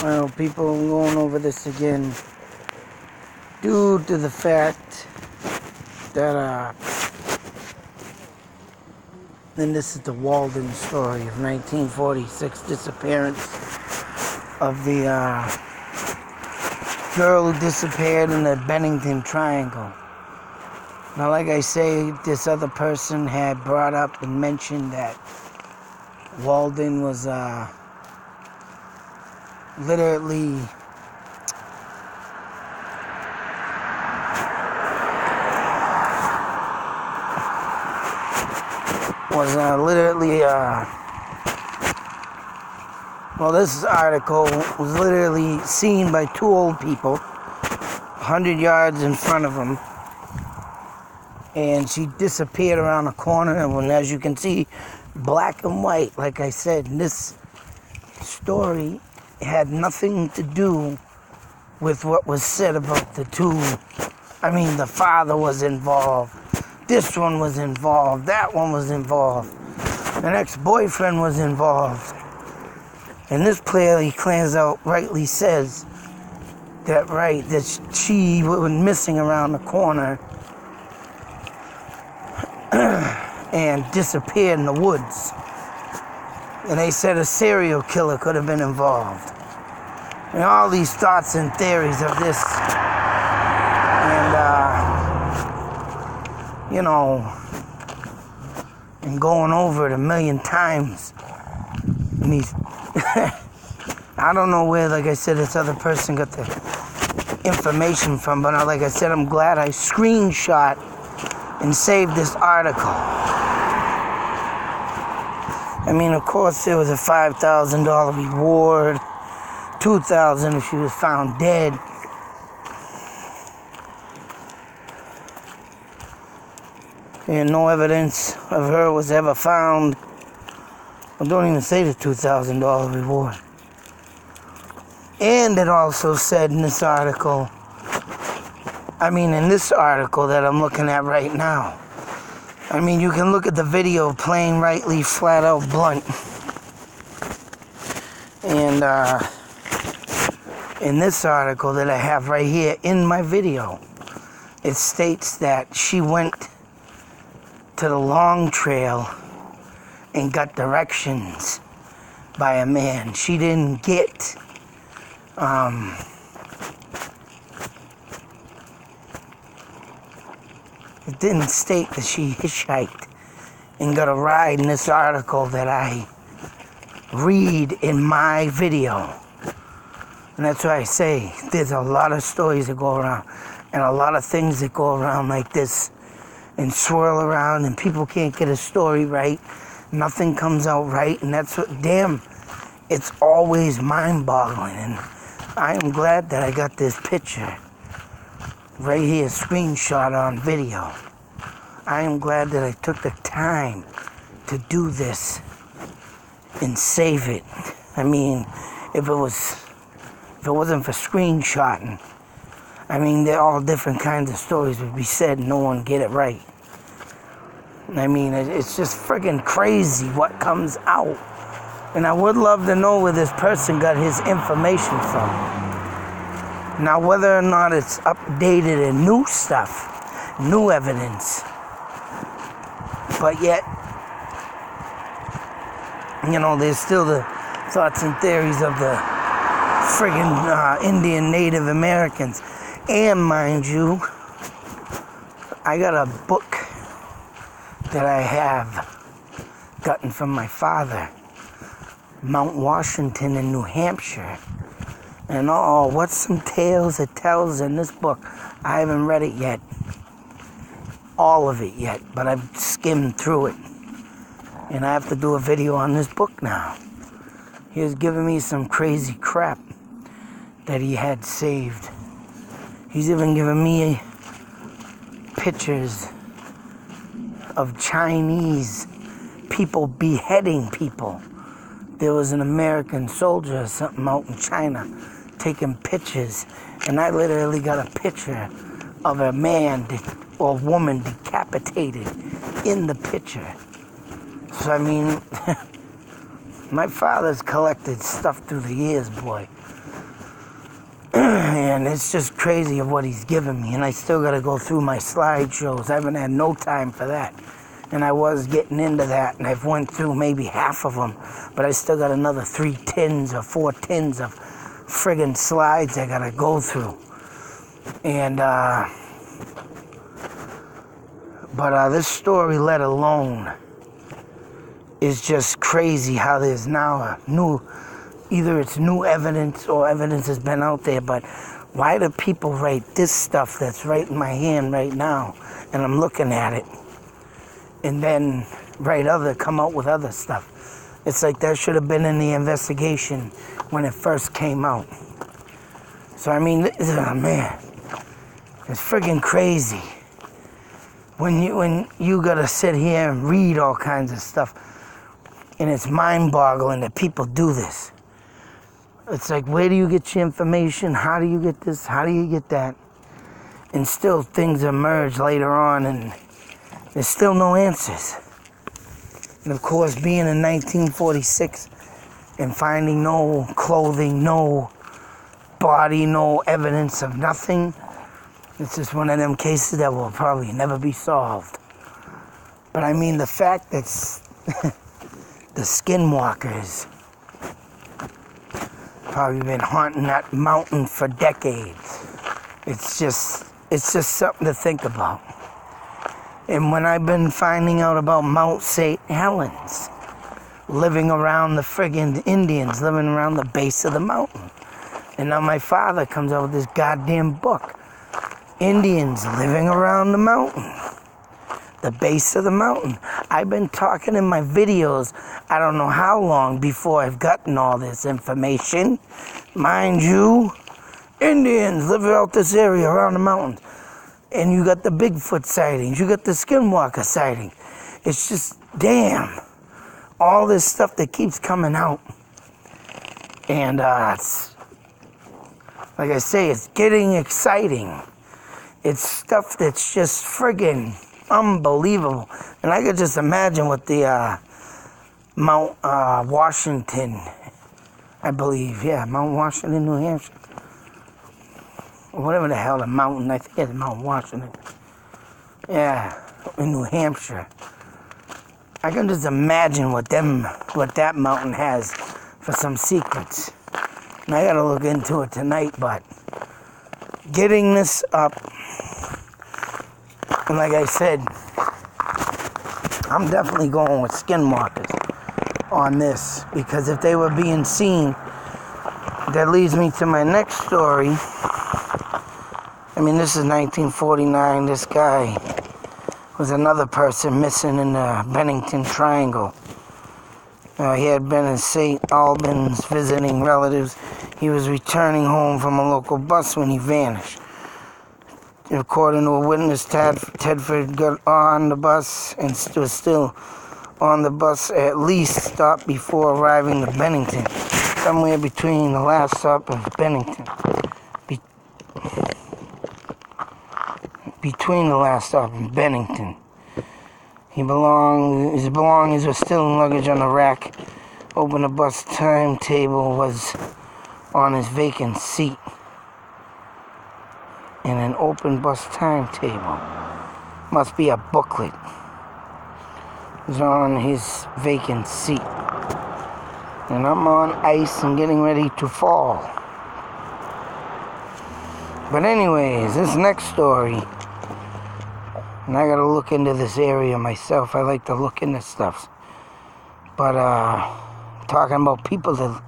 Well, people are going over this again due to the fact that, and this is the Walden story of 1946 disappearance of the girl who disappeared in the Bennington Triangle. Now, like I say, this other person had brought up and mentioned that Walden was literally well, this article was literally seen by two old people 100 yards in front of them, and she disappeared around a corner, and as you can see, black and white. Like I said, this story had nothing to do with what was said about the two. I mean, the father was involved, this one was involved, that one was involved, an ex-boyfriend was involved. And this clearly claims out, rightly says that she was missing around the corner and disappeared in the woods. And they said a serial killer could have been involved. And all these thoughts and theories of this, and and going over it a million times. And these, I don't know where, like I said, this other person got the information from, but like I said, I'm glad I screenshot and saved this article. I mean, of course, there was a $5,000 reward, $2,000 if she was found dead. And no evidence of her was ever found. Well, don't even say the $2,000 reward. And it also said in this article, in this article that I'm looking at right now, you can look at the video, plain, rightly, flat out blunt. And in this article that I have right here in my video, it states that she went to the Long Trail and got directions by a man. She didn't get it didn't state that she hitchhiked and got a ride in this article that I read in my video. And that's why I say there's a lot of stories that go around and a lot of things that go around like this and swirl around, and people can't get a story right. Nothing comes out right, and that's what, it's always mind-boggling. And I am glad that I got this picture right here, screenshot on video. I am glad that I took the time to do this and save it. If it wasn't for screenshotting, there all different kinds of stories would be said and no one get it right. It's just friggin' crazy what comes out. And I would love to know where this person got his information from. Now, whether or not it's updated and new stuff, new evidence, but yet, there's still the thoughts and theories of the friggin' Indian Native Americans. And mind you, I got a book that I have gotten from my father, Mount Washington in New Hampshire. And what's some tales it tells in this book? I haven't read it yet, all of it yet, but I've skimmed through it. And I have to do a video on this book now. He was giving me some crazy crap that he had saved. He's even given me pictures of Chinese people beheading people. There was an American soldier or something out in China taking pictures, and I literally got a picture of a man or woman decapitated in the picture. So My father's collected stuff through the years, boy. And it's just crazy of what he's given me. And I still got to go through my slideshows. I haven't had no time for that. And I was getting into that, and I've went through maybe half of them. But I still got another 3 tins or 4 tins of friggin' slides I got to go through. And, but this story, let alone, is just crazy how there's now a new, either it's new evidence or evidence has been out there, but why do people write this stuff that's right in my hand right now, and I'm looking at it, and then come out with other stuff? It's like that should have been in the investigation when it first came out. So I mean, man, it's friggin' crazy. When you gotta sit here and read all kinds of stuff, and it's mind-boggling that people do this. It's like, where do you get your information? How do you get this? How do you get that? And still things emerge later on, and there's still no answers. And of course, being in 1946 and finding no clothing, no body, no evidence of nothing, it's just one of them cases that will probably never be solved. But I mean, the fact that the Skinwalkers probably been haunting that mountain for decades. It's just something to think about. And when I've been finding out about Mount St. Helens, living around the friggin' Indians, living around the base of the mountain. And now my father comes out with this goddamn book. Indians living around the mountain. The base of the mountain. I've been talking in my videos, I don't know how long before I've gotten all this information. Mind you, Indians live out this area around the mountains. And you got the Bigfoot sightings, you got the Skinwalker sighting. It's just, damn, all this stuff that keeps coming out. And it's, like I say, it's getting exciting. It's stuff that's just friggin' unbelievable. And I could just imagine what the Mount Washington, I believe, yeah, Mount Washington, New Hampshire. Whatever the hell the mountain, I think it's Mount Washington. Yeah, in New Hampshire. I can just imagine what that mountain has for some secrets. And I gotta look into it tonight, but getting this up, and like I said, I'm definitely going with Skinwalkers on this, because if they were being seen, that leads me to my next story. I mean, this is 1949. This guy was another person missing in the Bennington Triangle. He had been in St. Albans visiting relatives. He was returning home from a local bus when he vanished. According to a witness, Tedford got on the bus and was still on the bus, at least stopped before arriving to Bennington, somewhere between the last stop of Bennington. Between the last stop and Bennington. His belongings were still in luggage on the rack. Open the bus timetable was on his vacant seat. And an open bus timetable must be a booklet. Was on his vacant seat. And I'm on ice and getting ready to fall. But anyways, this next story, and I gotta look into this area myself. I like to look into stuff. But talking about people that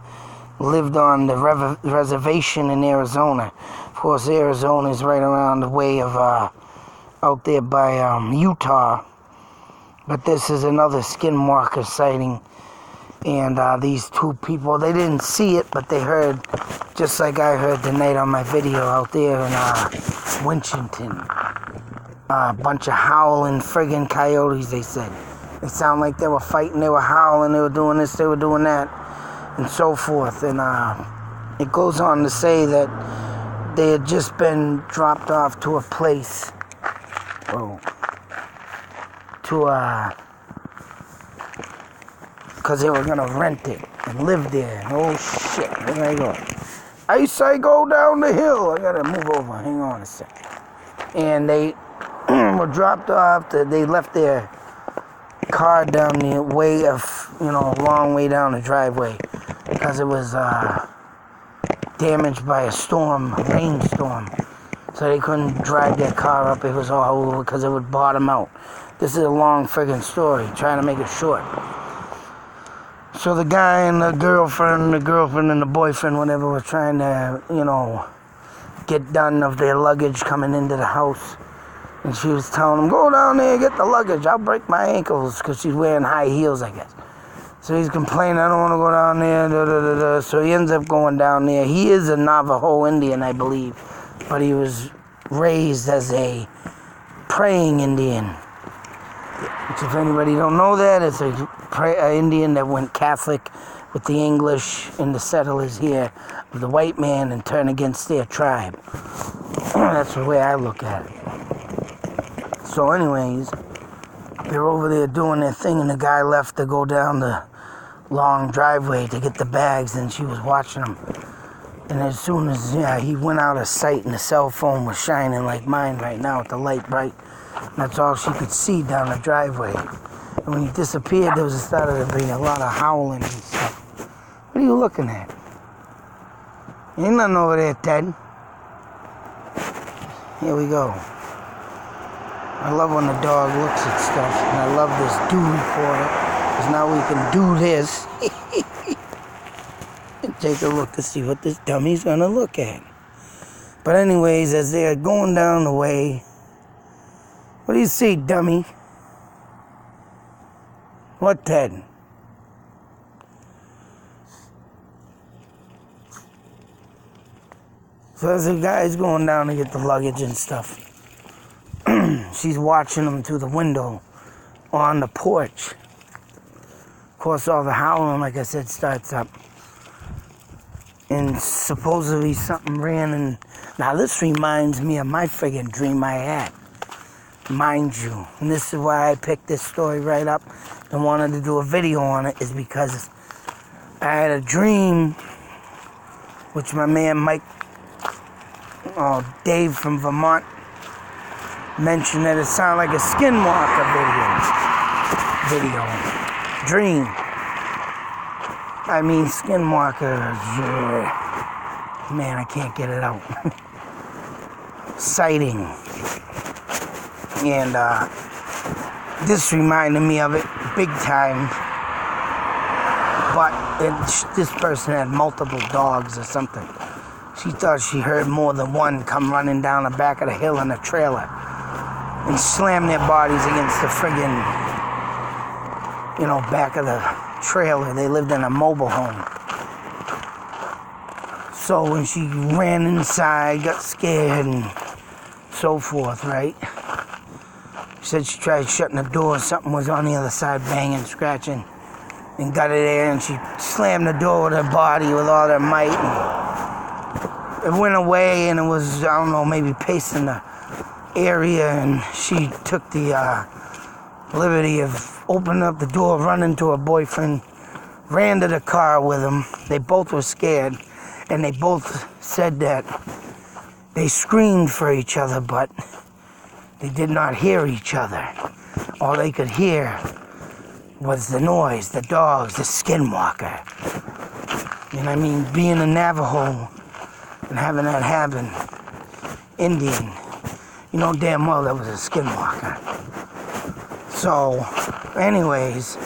lived on the reservation in Arizona. Of course, Arizona is right around the way of out there by Utah. But this is another Skinwalker sighting. And these two people, they didn't see it, but they heard, just like I heard tonight on my video out there in Winchton. A bunch of howling friggin' coyotes, they said. They sound like they were fighting, they were howling, they were doing this, they were doing that, and so forth. And it goes on to say that they had just been dropped off to a place, because they were going to rent it. and lived there. Oh shit, where I go? I say go down the hill. I gotta move over, hang on a second. And they were dropped off, they left their car down the way of, a long way down the driveway because it was damaged by a rainstorm. So they couldn't drag their car up. It was all over because it would bottom out. This is a long friggin' story, trying to make it short. So the guy and the girlfriend and the boyfriend, whatever, were trying to, get done of their luggage coming into the house. And she was telling him, go down there, get the luggage. I'll break my ankles, because she's wearing high heels, I guess. So he's complaining, I don't want to go down there, da, da, da, da. So he ends up going down there. He is a Navajo Indian, I believe, but he was raised as a praying Indian. Which, if anybody don't know that, it's a Indian that went Catholic with the English and the settlers here, with the white man, and turned against their tribe. That's the way I look at it. So anyways, they're over there doing their thing, and the guy left to go down the long driveway to get the bags, and she was watching him. And as soon as he went out of sight, and the cell phone was shining like mine right now with the light bright, and that's all she could see down the driveway. And when he disappeared, there started to be a lot of howling and stuff. What are you looking at? Ain't nothing over there, Ted. Here we go. I love when the dog looks at stuff, and I love this do recorder, because now we can do this. And take a look to see what this dummy's gonna look at. But anyways, as they're going down the way, what do you see, dummy? What, Ted? So as the guy's going down to get the luggage and stuff, she's watching him through the window on the porch. Of course, all the howling, like I said, starts up. And supposedly something ran and... Now this reminds me of my friggin' dream I had. Mind you. And this is why I picked this story right up and wanted to do a video on it, is because I had a dream, which my man Dave from Vermont, mentioned that it sounded like a Skinwalker dream. I mean, Skinwalkers, man, I can't get it out. Sighting. And this reminded me of it big time. But this person had multiple dogs or something. She thought she heard more than one come running down the back of the hill in a trailer and slam their bodies against the friggin', back of the trailer. They lived in a mobile home. So when she ran inside, got scared and so forth, right? She said she tried shutting the door. Something was on the other side, banging, scratching, and got it there, and she slammed the door with her body with all her might. And it went away, and it was, I don't know, maybe pacing the area, and she took the liberty of opening up the door, running to her boyfriend, ran to the car with him. They both were scared, and they both said that they screamed for each other, but they did not hear each other. All they could hear was the noise, the dogs, the Skinwalker. And I mean, being a Navajo and having that happen, Indian, you know damn well that was a Skinwalker. So, anyways,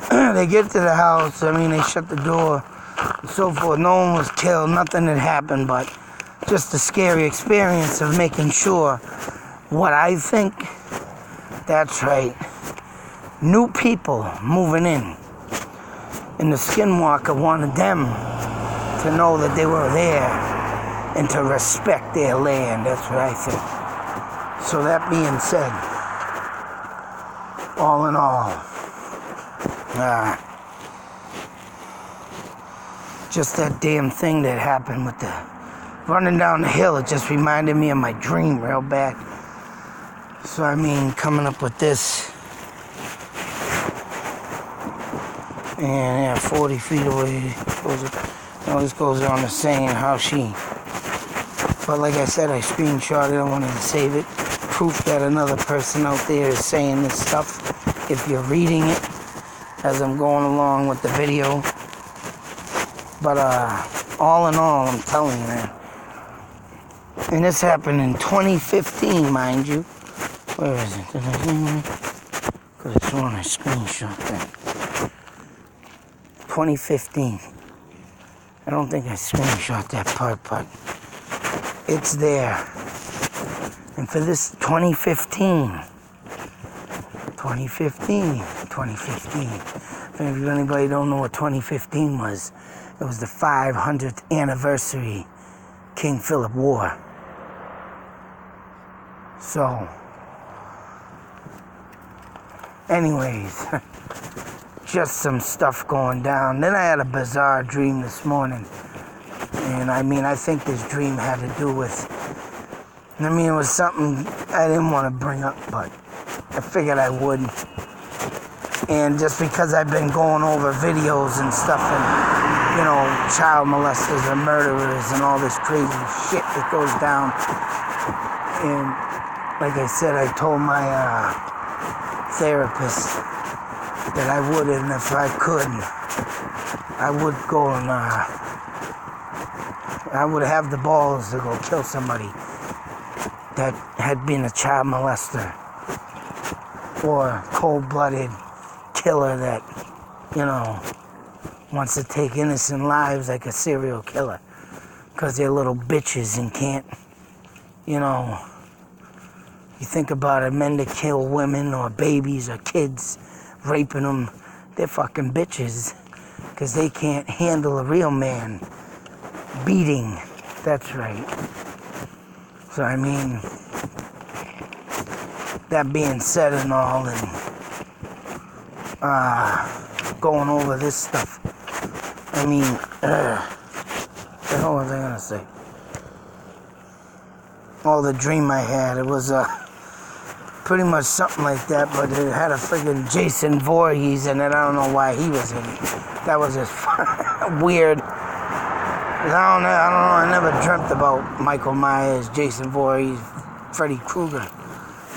they get to the house. I mean, they shut the door and so forth. No one was killed. Nothing had happened, but just a scary experience of making sure what I think, that's right, new people moving in. And the Skinwalker wanted them to know that they were there and to respect their land. That's what I think. So that being said, all in all, just that damn thing that happened with the running down the hill, it just reminded me of my dream real bad. So I mean, coming up with this, And yeah, 40 feet away. This goes on to saying how she. But like I said, I screenshot it. I wanted to save it. Proof that another person out there is saying this stuff. If you're reading it as I'm going along with the video. But all in all, I'm telling you, man. And this happened in 2015, mind you. Where is it? Did I could have sworn I screenshot that. 2015. I don't think I screenshot that part, but it's there. And for this 2015. If anybody don't know what 2015 was, it was the 500th anniversary King Philip War. So, anyways, just some stuff going down. Then I had a bizarre dream this morning. And I think this dream had to do with, it was something I didn't want to bring up, but I figured I would. And just because I've been going over videos and stuff and, child molesters and murderers and all this crazy shit that goes down. And like I said, I told my therapist that I would, and if I could, I would go and I would have the balls to go kill somebody that had been a child molester or cold-blooded killer that, wants to take innocent lives like a serial killer because they're little bitches and can't, you think about it, men that kill women or babies or kids, raping them, they're fucking bitches because they can't handle a real man beating. That's right. So that being said and all, and going over this stuff, what the hell was I gonna say? Oh, the dream I had, it was pretty much something like that, but it had a friggin' Jason Voorhees in it. I don't know why he was in it. That was just weird. I don't know, I never dreamt about Michael Myers, Jason Voorhees, Freddy Krueger.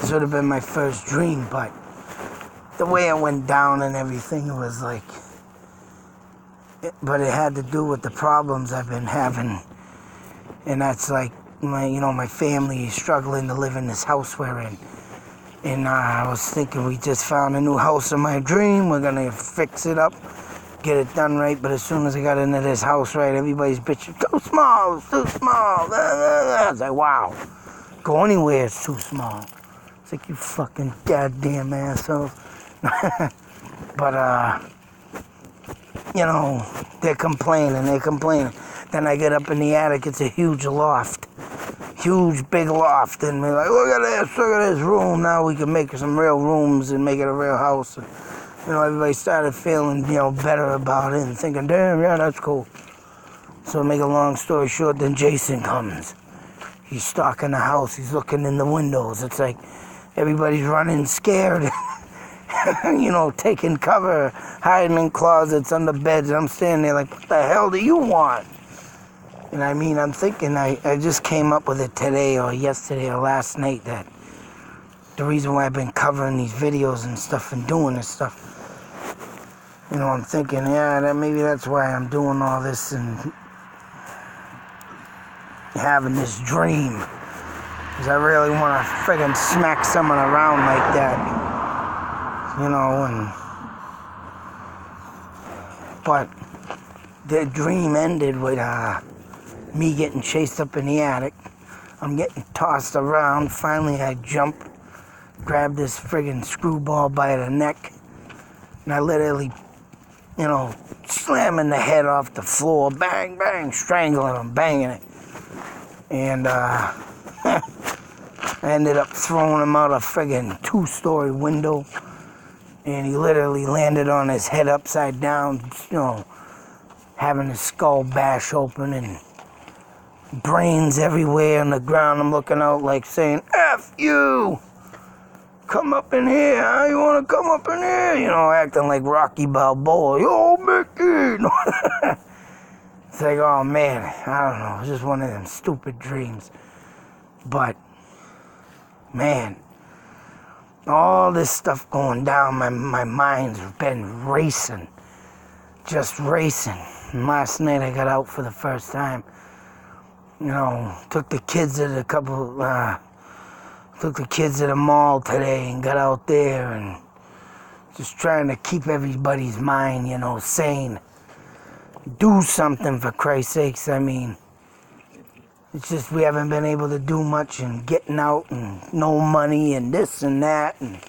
This would have been my first dream, but the way it went down and everything, it was like, but it had to do with the problems I've been having, and that's like, my family is struggling to live in this house we're in, and I was thinking we just found a new house in my dream, we're gonna fix it up, get it done right, but as soon as I got into this house, right, everybody's bitching, too small, it's too small, I was like, wow, go anywhere, it's too small. It's like, you fucking goddamn asshole. But, they're complaining. Then I get up in the attic, it's a huge loft. Huge, big loft. And we're like, look at this room. Now we can make some real rooms and make it a real house. And, everybody started feeling, better about it and thinking, damn, yeah, that's cool. So to make a long story short, then Jason comes. He's stalking the house. He's looking in the windows. It's like everybody's running scared. Taking cover, hiding in closets, under beds. I'm standing there like, what the hell do you want? And I'm thinking, I just came up with it today or yesterday or last night that the reason why I've been covering these videos and stuff and doing this stuff, I'm thinking, yeah, that maybe that's why I'm doing all this and having this dream. Because I really want to friggin' smack someone around like that. But the dream ended with me getting chased up in the attic. I'm getting tossed around. Finally, I jump, grab this friggin' screwball by the neck, and I literally, slamming the head off the floor, bang, bang, strangling him, banging it. And I ended up throwing him out a friggin' 2-story window. And he literally landed on his head upside down, having his skull bash open and brains everywhere on the ground. I'm looking out like saying, F you! come up in here, huh? You want to come up in here? You know, acting like Rocky Balboa. Yo, Mickey! It's like, oh man, I don't know. It's just one of them stupid dreams. But, man, all this stuff going down, my mind's been racing. Just racing. And last night I got out for the first time. You know, took the kids at the mall today and got out there and just trying to keep everybody's mind, you know, sane. Do something, for Christ's sakes. I mean, it's just we haven't been able to do much, and getting out and no money and this and that, and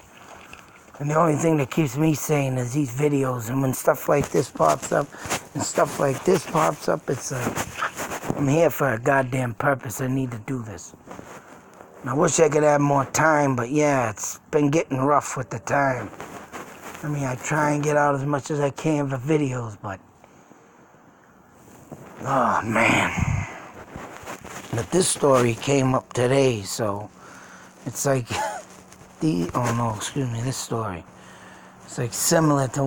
the only thing that keeps me sane is these videos. And when stuff like this pops up and stuff like this pops up, it's like, I'm here for a goddamn purpose. I need to do this. And I wish I could have more time, but yeah, it's been getting rough with the time. I mean, I try and get out as much as I can for videos, but oh man. But this story came up today, so it's like this story. It's like similar to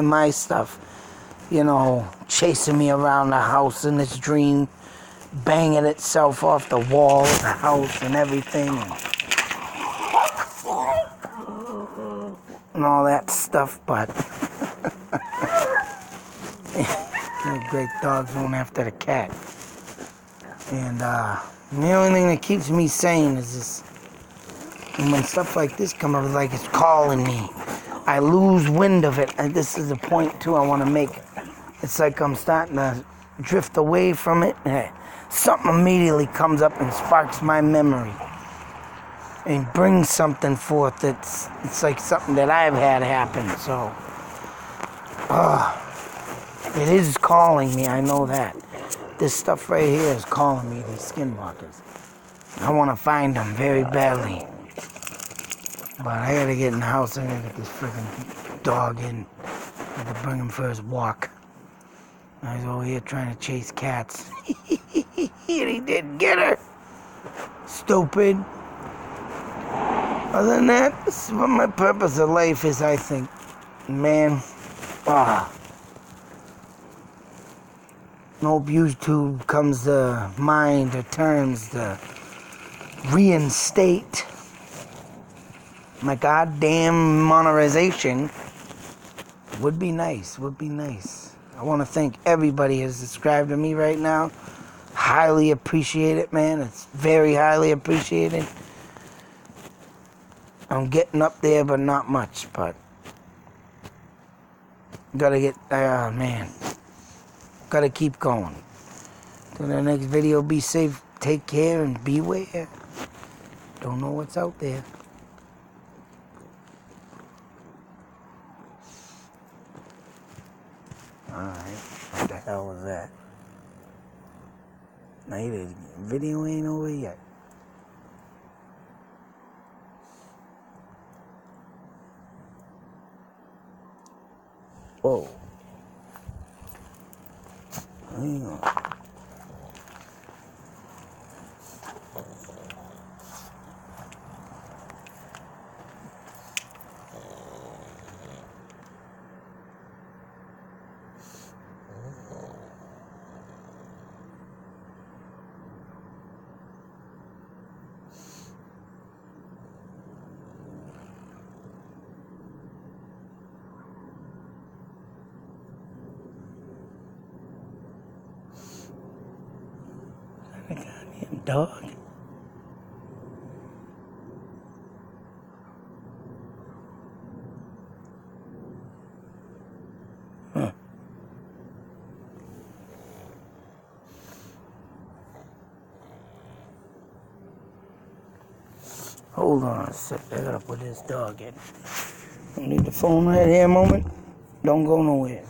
my stuff, you know, chasing me around the house in this dream, banging itself off the wall of the house and everything, and all that stuff, but the great dogs going after the cat. And the only thing that keeps me sane is this. And when stuff like this comes up, like it's calling me, I lose wind of it. And this is the point too I want to make. It's like I'm starting to drift away from it. Something immediately comes up and sparks my memory and brings something forth. It's like something that I've had happen. So it is calling me. I know that. This stuff right here is calling me, these skinwalkers. I want to find them very badly. But I gotta get in the house. I gotta get this freaking dog in. I have to bring him for his walk. I was over here trying to chase cats. And he didn't get her. Stupid. Other than that, this is what my purpose of life is, I think. Man, hope YouTube comes to mind or terms to reinstate my goddamn monetization. Would be nice. I want to thank everybody who's subscribed to me right now. Highly appreciate it, man. It's very highly appreciated. I'm getting up there, but not much. But gotta get, man. Gotta keep going. Till the next video, be safe, take care, and beware. Don't know what's out there. Alright, what the hell was that? Now, the video ain't over yet. Whoa. Hang on. A goddamn dog. Huh. Hold on a sec. I gotta put this dog in. Leave the phone right here a moment. Don't go nowhere.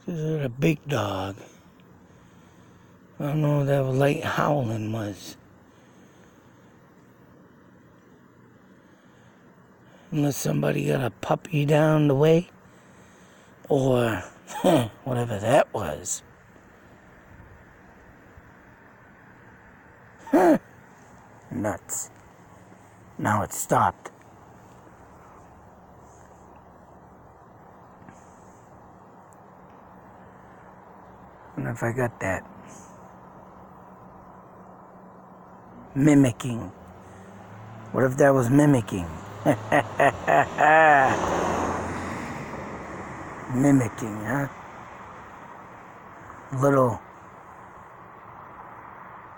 This is a big dog. I don't know what that light howling was. Unless somebody got a puppy down the way. Or whatever that was. Nuts. Now it stopped. I don't know if I got that. Mimicking. What if that was mimicking? Mimicking, huh?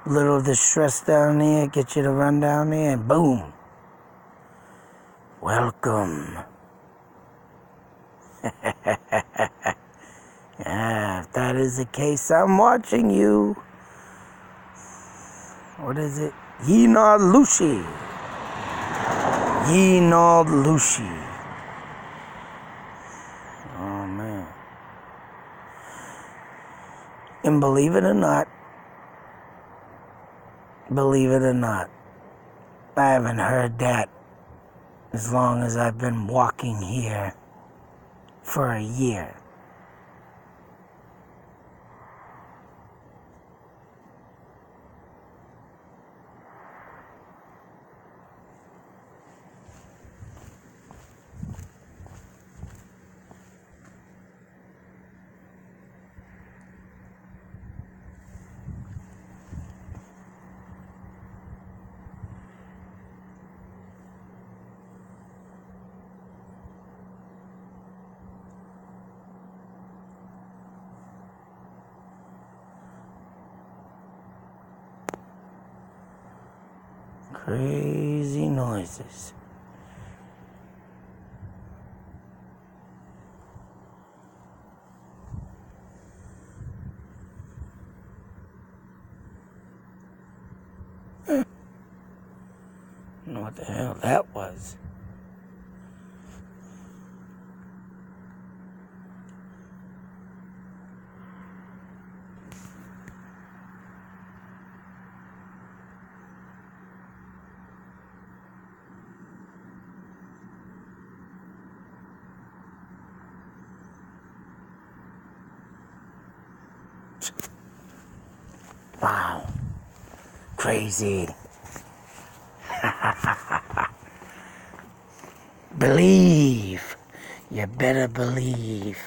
Little distress down there, get you to run down there, and boom. Welcome. Yeah, if that is the case, I'm watching you. What is it? Ye not Lucy. Ye not Lucy. Oh, man. And believe it or not, I haven't heard that as long as I've been walking here for a year. Crazy noises. I don't know what the hell that was. Wow. Crazy. Believe. You better believe.